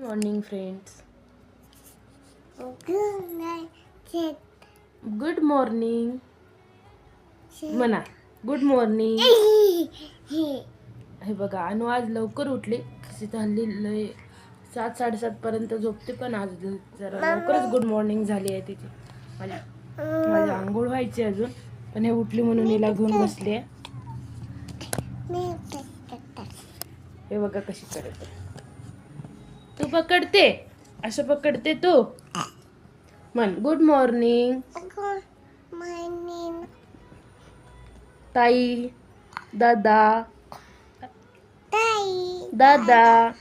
Morning friends. Good morning म्हणा. Good morning. हे बघा अनु आज लवकर उठली. तिथं हल्ली लय 7-7:30 पर्यंत झोपते, पण आज जरा लवकरच गुड मॉर्निंग झाली आहे तिची. माझी आंघोळ व्हायची अजून, पण हे उठली म्हणून हिला घेऊन बसली आहे. हे बघा कशी करते. तू पकडते, असं पकडते तू. म्हण गुड मॉर्निंग. ताई, दादा, दादा.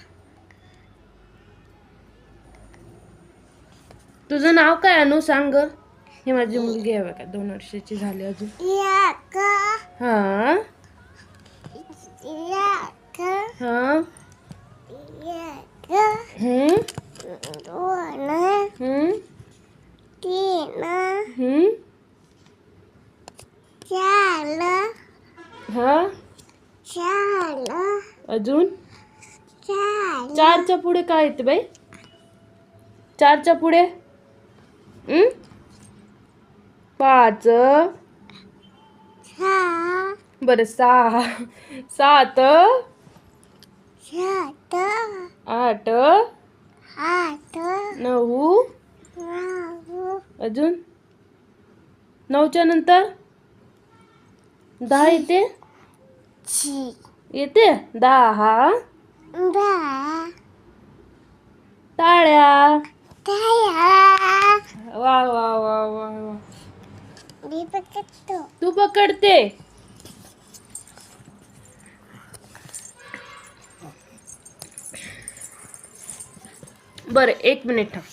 तुझं नाव काय अनु सांग ग. ही माझी मुलगी आहे बघा, 2 वर्षाची झाली अजून. हा हा. हा. अजून 4च्या पुढे काय येते बाई? 4च्या पुढे 5. बरं 6, 7, 8, 9. अजून 9च्या नंतर 10 येते. येते 10. टाळ्या. वा वा वा वा वा. तू पकडते. बरं 1 मिनिट थांब.